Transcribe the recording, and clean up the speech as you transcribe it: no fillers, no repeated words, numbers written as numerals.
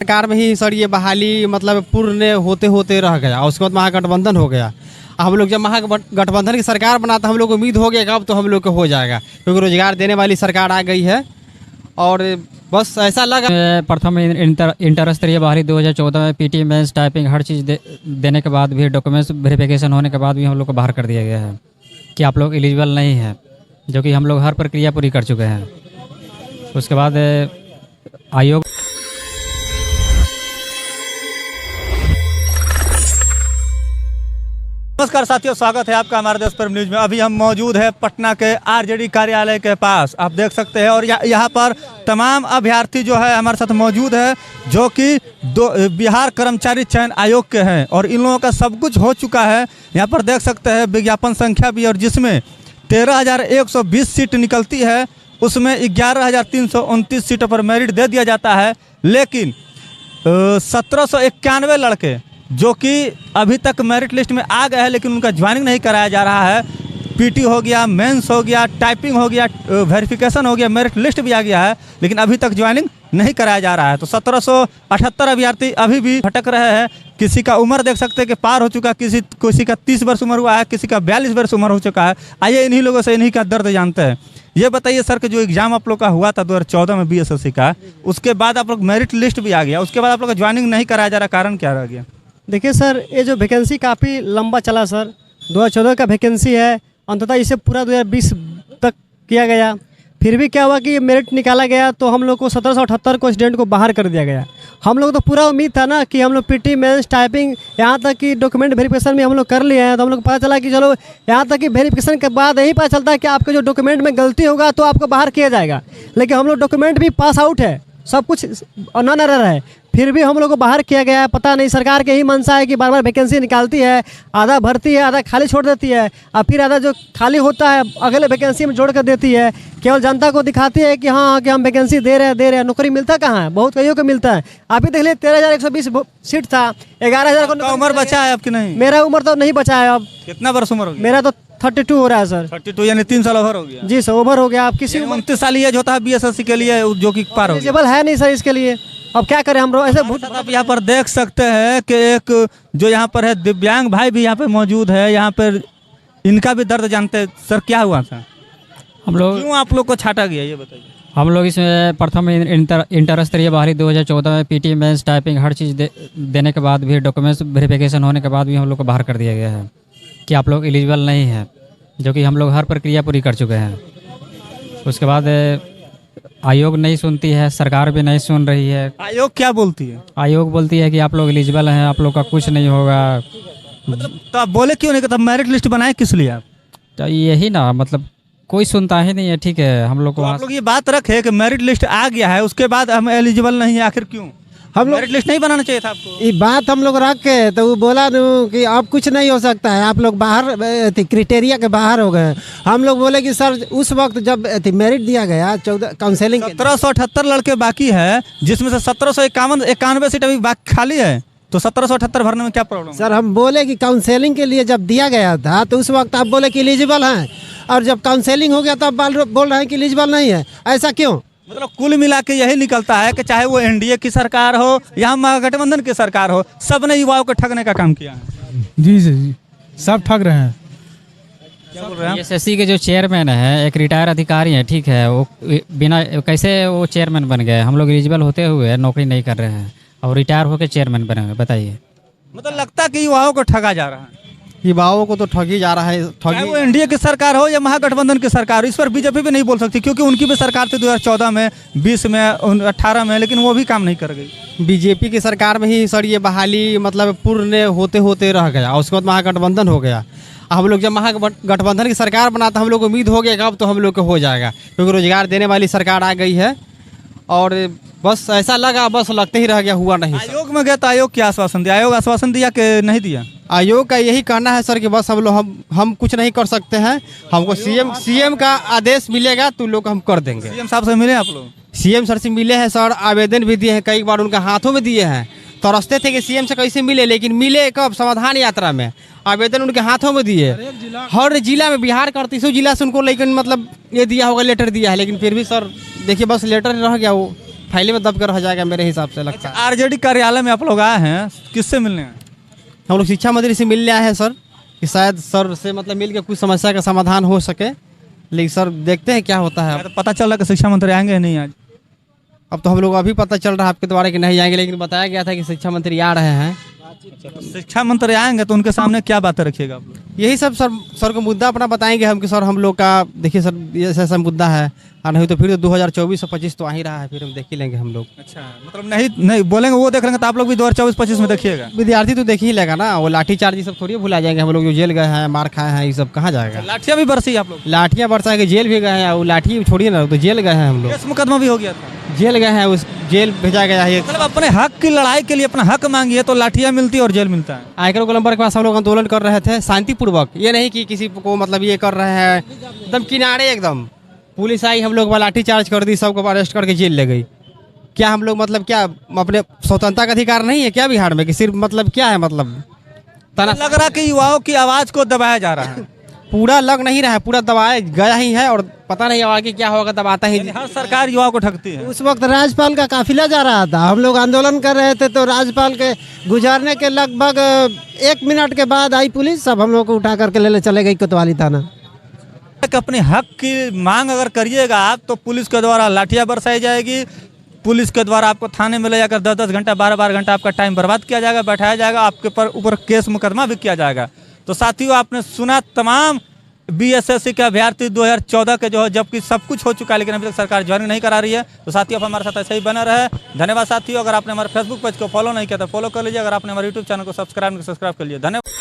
सरकार में ही सर ये बहाली मतलब पूर्ण होते होते रह गया और उसके बाद महागठबंधन हो गया। हम लोग जब महागठबंधन की सरकार बना तो हम लोग को उम्मीद हो गया अब तो हम लोग को हो जाएगा क्योंकि रोजगार देने वाली सरकार आ गई है और बस ऐसा लगा। प्रथम इंटर स्तरीय बाहरी 2014 में पीटी मेंस टाइपिंग हर चीज़ देने के बाद भी डॉक्यूमेंट्स वेरिफिकेशन होने के बाद भी हम लोग को बाहर कर दिया गया है कि आप लोग एलिजिबल नहीं हैं, जो कि हम लोग हर प्रक्रिया पूरी कर चुके हैं। उसके बाद आयोग नमस्कार साथियों, स्वागत है आपका हमारे देश पर न्यूज में। अभी हम मौजूद है पटना के आरजेडी कार्यालय के पास, आप देख सकते हैं। और यहाँ पर तमाम अभ्यर्थी जो है हमारे साथ मौजूद है जो कि बिहार कर्मचारी चयन आयोग के हैं और इन लोगों का सब कुछ हो चुका है। यहाँ पर देख सकते हैं विज्ञापन संख्या भी, और जिसमें 13,120 सीट निकलती है उसमें 11,329 सीटों पर मेरिट दे दिया जाता है। लेकिन 1791 लड़के जो कि अभी तक मेरिट लिस्ट में आ गए हैं लेकिन उनका ज्वाइनिंग नहीं कराया जा रहा है। पीटी हो गया, मेंस हो गया, टाइपिंग हो गया, वेरिफिकेशन हो गया, मेरिट लिस्ट भी आ गया है लेकिन अभी तक ज्वाइनिंग नहीं कराया जा रहा है। तो 1778 अभ्यर्थी अभी भी भटक रहे हैं। किसी का उम्र देख सकते हैं कि पार हो चुका, किसी का 30 वर्ष उम्र हुआ है, किसी का 42 वर्ष उम्र हो चुका है। आइए इन्हीं लोगों से इन्हीं का दर्द जानते हैं। ये बताइए सर कि जो एग्जाम आप लोग का हुआ था 2014 में बीएसएससी का, उसके बाद आप लोग मेरिट लिस्ट भी आ गया, उसके बाद आप लोग का ज्वाइनिंग नहीं कराया जा रहा, कारण क्या रह गया? देखिए सर, ये जो वैकेंसी काफ़ी लंबा चला सर। 2014 का वैकेंसी है, अंततः इसे पूरा 2020 तक किया गया। फिर भी क्या हुआ कि मेरिट निकाला गया तो हम लोग को 1778 को स्टूडेंट को बाहर कर दिया गया। हम लोग तो पूरा उम्मीद था ना कि हम लोग पीटी मेंस टाइपिंग यहाँ तक कि डॉक्यूमेंट वेरिफिकेशन भी हम लोग कर लिए हैं। तो हम लोग पता चला कि चलो यहाँ तक कि वेरिफिकेशन के बाद यही पता चलता है कि आपके जो डॉक्यूमेंट में गलती होगा तो आपको बाहर किया जाएगा। लेकिन हम लोग डॉक्यूमेंट भी पास आउट है, सब कुछ नॉन एरर है, फिर भी हम लोग को बाहर किया गया है। पता नहीं, सरकार के ही मंशा है कि बार बार वैकेंसी निकालती है, आधा भरती है, आधा खाली छोड़ देती है और फिर आधा जो खाली होता है अगले वैकेंसी में जोड़ कर देती है। केवल जनता को दिखाती है कि हाँ कि हम वैकेंसी दे रहे हैं। नौकरी मिलता कहाँ है? बहुत कईयों को मिलता है। आप ही देख लीजिए 13,120 सीट था, 11,000 को उम्र बचा है आपकी? नहीं, मेरा उम्र तो नहीं बचा है। अब कितना वर्ष उम्र हो गया? मेरा तो 32 हो रहा है सर। 32 यानी 3 साल ओवर हो गया? जी सर, ओवर हो गया। आप किसी 29 साल एज होता है बीएसएससी के लिए जो कि पार हो गया। एलिजिबल है नहीं सर इसके लिए। अब क्या करें हम लोग ऐसे आप यहाँ पर देख सकते हैं कि एक जो यहाँ पर है दिव्यांग भाई भी यहाँ पे मौजूद है। यहाँ पर इनका भी दर्द जानते हैं। सर क्या हुआ था? हम लोग क्यों आप लोग को छाटा गया, ये बताइए। हम लोग इसमें प्रथम इंटर स्तरीय बाहरी 2014 में पीटी मेंस टाइपिंग हर चीज़ देने के बाद भी डॉक्यूमेंट्स वेरिफिकेशन होने के बाद भी हम लोग को बाहर कर दिया गया है कि आप लोग एलिजिबल नहीं हैं, जो कि हम लोग हर प्रक्रिया पूरी कर चुके हैं। उसके बाद आयोग नहीं सुनती है, सरकार भी नहीं सुन रही है। आयोग क्या बोलती है? आयोग बोलती है कि आप लोग एलिजिबल हैं, आप लोग का कुछ नहीं होगा। मतलब तो आप बोले क्यों नहीं? तब मेरिट लिस्ट बनाए किस लिए आप? तो यही ना, मतलब कोई सुनता ही नहीं है। ठीक है, हम लोग को आप लोग ये बात रखे कि मेरिट लिस्ट आ गया है उसके बाद हम एलिजिबल नहीं है, आखिर क्यों? हम लोग मेरिट लिस्ट नहीं बनाना चाहिए था आपको? ये बात हम लोग रख के तो वो बोला कि अब कुछ नहीं हो सकता है, आप लोग बाहर क्राइटेरिया के बाहर हो गए। हम लोग बोले कि सर उस वक्त जब मेरिट दिया गया 14 काउंसलिंग 1778 लड़के बाकी है जिसमें से 1791 सीट अभी खाली है, तो 1778 भरने में क्या प्रॉब्लम? सर हम बोले कि काउंसलिंग के लिए जब दिया गया था तो उस वक्त आप बोले कि एलिजिबल हैं, और जब काउंसलिंग हो गया तो आप बोल रहे हैं कि एलिजिबल नहीं है। ऐसा क्यों? मतलब कुल मिला के यही निकलता है कि चाहे वो एनडीए की सरकार हो या महागठबंधन की सरकार हो, सब ने युवाओं को ठगने का काम किया है। जी जी, सब ठग रहे हैं। क्या बोल रहे हैं? बीएसएससी के जो चेयरमैन है एक रिटायर अधिकारी हैं, ठीक है, वो बिना कैसे वो चेयरमैन बन गए? हम लोग एलिजिबल होते हुए नौकरी नहीं कर रहे हैं और रिटायर होकर चेयरमैन बने हुए, बताइए। मतलब लगता है कि युवाओं को ठगा जा रहा है। युवाओं को तो ठगी जा रहा है। चाहे वो एनडीए की सरकार हो या महागठबंधन की सरकार हो, इस पर बीजेपी भी नहीं बोल सकती क्योंकि उनकी भी सरकार थी 2014 में, 20 में, 18 में, लेकिन वो भी काम नहीं कर गई। बीजेपी की सरकार में ही सर ये बहाली मतलब पूर्ण होते होते रह गया और उसके बाद महागठबंधन हो गया। हम लोग जब महागठबंधन की सरकार बना तो हम लोग को उम्मीद हो गया अब तो हम लोग को हो जाएगा क्योंकि रोजगार देने वाली सरकार आ गई है और बस ऐसा लगा, बस लगते ही रह गया, हुआ नहीं। आयोग में गया तो आयोग क्या आश्वासन दिया? आयोग आश्वासन दिया कि नहीं दिया? आयोग का यही कहना है सर कि बस हम कुछ नहीं कर सकते हैं, हमको सीएम का आदेश मिलेगा तो लोग हम कर देंगे। सीएम साहब से मिले आप लोग? सीएम सर से मिले हैं सर, आवेदन भी दिए हैं, कई बार उनका हाथों में दिए हैं। तरसते थे कि सीएम से कैसे मिले, लेकिन मिले कब? समाधान यात्रा में। आवेदन उनके हाथों में दिए, हर जिला में, बिहार का 38 जिला से उनको लेकिन मतलब ये दिया होगा, लेटर दिया है, लेकिन फिर भी सर देखिए बस लेटर रह गया वो। फैले में दब कर रह जाएगा मेरे हिसाब से लगता है। आरजेडी कार्यालय में आप लोग आए हैं, किससे मिलने हैं? हम लोग शिक्षा मंत्री से मिलने आए हैं सर, कि शायद सर से मतलब मिल के कुछ समस्या का समाधान हो सके, लेकिन सर देखते हैं क्या होता है। तो पता चल रहा है कि शिक्षा मंत्री आएंगे नहीं आज? अब तो हम लोग अभी पता चल रहा है आपके द्वारा कि नहीं आएंगे, लेकिन बताया गया था कि शिक्षा मंत्री आ रहे हैं। शिक्षा मंत्री आएंगे तो उनके सामने क्या बातें रखिएगा आप लोग? यही सब सर को मुद्दा अपना बताएंगे हम कि सर हम लोग का देखिए सर ये ऐसा मुद्दा है, और नहीं तो फिर 2024 और 25 तो आ ही रहा है, फिर हम देख ही लेंगे हम लोग। अच्छा, मतलब नहीं बोलेंगे वो देख लेंगे तो आप लोग भी 2024-25 में देखिएगा। विद्यार्थी तो देख ही लेगा ना, वो लाठीचार्ज ये सब थोड़ी भुला जाएंगे हम लोग, जो जेल गए हैं मार खाए हैं, ये सब कहाँ जाएगा। लाठियाँ भी बरसी आप लोग? लाठियाँ बरसा के जेल भी गए हैं, वो लाठी छोड़िए ना, तो जेल गए हैं हम लोग, केस मुकदमा भी हो गया था, जेल गए हैं, उस जेल भेजा गया है। मतलब अपने हक की लड़ाई के लिए अपना हक मांगिए तो लाठियाँ मिलती है और जेल मिलता है। आयकर गोलंबर के पास हम लोग आंदोलन कर रहे थे शांतिपूर्वक, ये नहीं कि किसी को मतलब ये कर रहे हैं, एकदम किनारे एकदम पुलिस आई, हम लोग लाठी चार्ज कर दी, सबको अरेस्ट करके जेल ले गई। क्या हम लोग मतलब क्या अपने स्वतंत्रता का अधिकार नहीं है क्या बिहार में, कि सिर्फ मतलब क्या है मतलब लग रहा कि युवाओं की आवाज को दबाया जा रहा है। पूरा लग नहीं रहा है, पूरा दबाया गया ही है, और पता नहीं आगे क्या होगा, दबाता ही। हर सरकार युवाओं को ठगती है। उस वक्त राज्यपाल का काफिला जा रहा था, हम लोग आंदोलन कर रहे थे, तो राज्यपाल के गुजारने के लगभग 1 मिनट के बाद आई पुलिस, सब हम लोग को उठा करके ले चले गई कोतवाली थाना। अपने हक की मांग अगर करिएगा आप तो पुलिस के द्वारा लाठियाँ बरसाई जाएगी, पुलिस के द्वारा आपको थाने में ले जाकर 10-10 घंटा 12-12 घंटा आपका टाइम बर्बाद किया जाएगा, बैठाया जाएगा, आपके ऊपर केस मुकदमा भी किया जाएगा। तो साथियों, आपने सुना तमाम बीएसएससी के अभ्यर्थी 2014 के जो है, जबकि सब कुछ हो चुका है लेकिन अभी तक सरकार ज्वाइनिंग नहीं करा रही है। तो साथियों, आप हमारे साथ ऐसे ही बने रहे। धन्यवाद साथियों। अगर आपने हमारे फेसबुक पेज को फॉलो नहीं किया तो फॉलो कर लीजिए, अगर आपने हमारे यूट्यूब चैनल को सब्सक्राइब कर लीजिए। धन्यवाद।